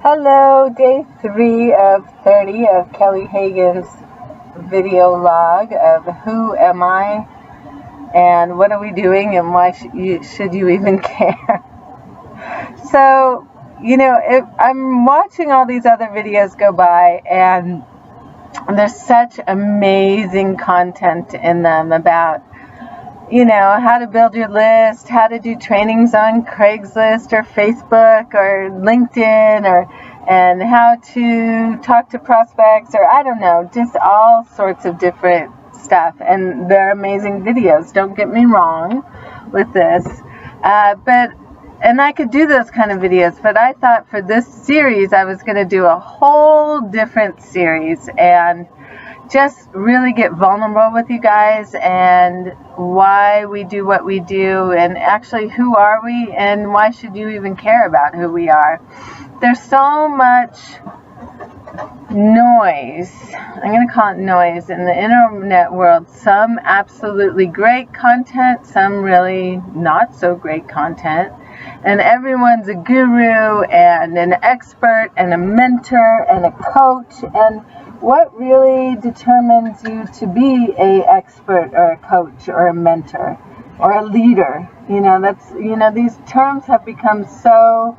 Hello, day 3 of 30 of Kelly Hagen's video log of who am I and what are we doing and why should you even care? So, I'm watching all these other videos go by, and there's such amazing content in them about how to build your list, how to do trainings on Craigslist or Facebook or LinkedIn, and how to talk to prospects, or I don't know, just all sorts of different stuff. And they're amazing videos, don't get me wrong with this. And I could do those kind of videos, but I thought for this series I was going to do a whole different series and just really get vulnerable with you guys and why we do what we do, and actually who are we and why should you even care about who we are. There's so much noise, I'm going to call it noise, in the internet world. Some absolutely great content, some really not so great content, and everyone's a guru and an expert and a mentor and a coach. And what really determines you to be an expert or a coach or a mentor or a leader? These terms have become so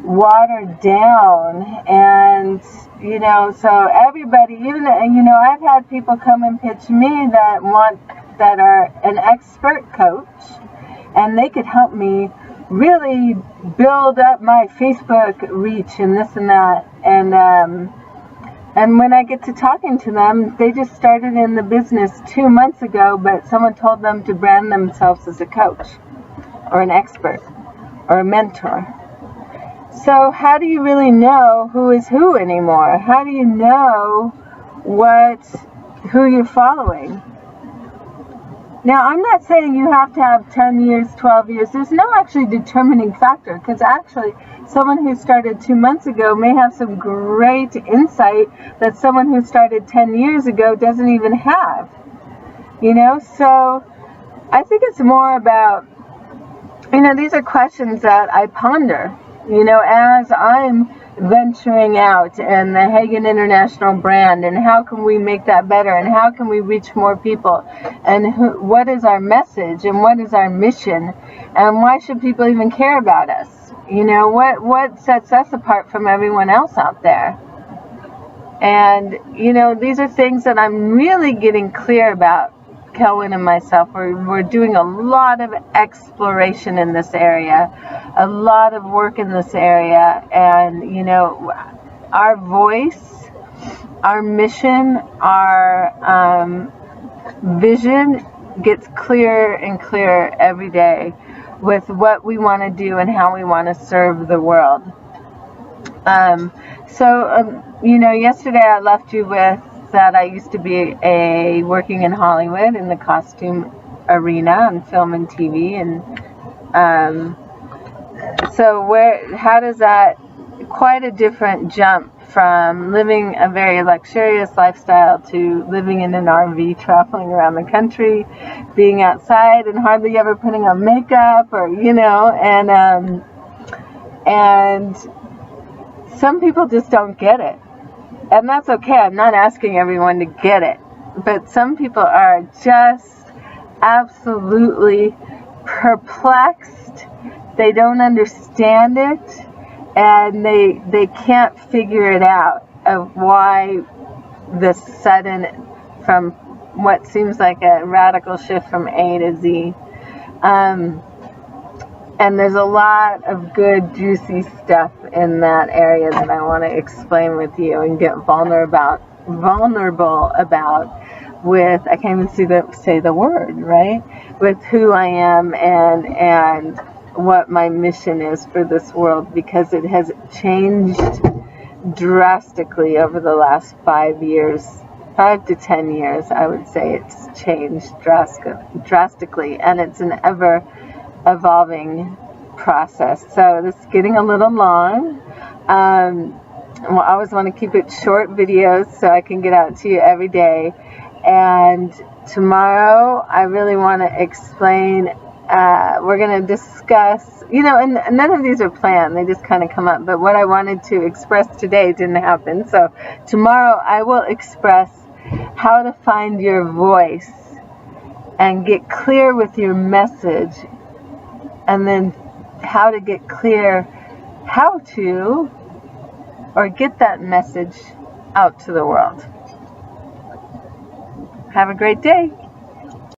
watered down, and so everybody, even I've had people come and pitch me that are an expert coach, and they could help me really build up my Facebook reach and this and that, and when I get to talking to them, they just started in the business 2 months ago, but someone told them to brand themselves as a coach or an expert or a mentor. So how do you really know who is who anymore? How do you know who you're following? Now, I'm not saying you have to have 10 years, 12 years. There's no actually determining factor, because actually someone who started 2 months ago may have some great insight that someone who started 10 years ago doesn't even have. So I think it's more about, these are questions that I ponder, as I'm venturing out and the Hagen International brand, and how can we make that better, and how can we reach more people, and what is our message, and what is our mission, and why should people even care about us? What sets us apart from everyone else out there? And these are things that I'm really getting clear about. Kelwin and myself, we're doing a lot of exploration in this area, a lot of work in this area, and our voice, our mission, our vision gets clearer and clearer every day with what we want to do and how we want to serve the world. Yesterday I left you with that I used to be working in Hollywood in the costume arena on film and TV, and how does that, quite a different jump from living a very luxurious lifestyle to living in an RV, traveling around the country, being outside and hardly ever putting on makeup, or and some people just don't get it. And that's okay. I'm not asking everyone to get it. But some people are just absolutely perplexed. They don't understand it. And they can't figure it out of why the sudden, from what seems like a radical shift from A to Z. And there's a lot of good, juicy stuff in that area that I want to explain with you and get vulnerable about with, I can't even say the word, right? With who I am and what my mission is for this world, because it has changed drastically over the last 5 to 10 years. I would say it's changed drastically, and it's an ever evolving process. So this is getting a little long. I always want to keep it short videos so I can get out to you every day. And tomorrow I really want to explain We're going to discuss, and none of these are planned. They just kind of come up. But what I wanted to express today didn't happen. So tomorrow I will express how to find your voice and get clear with your message, and then how to get clear how to or get that message out to the world. Have a great day.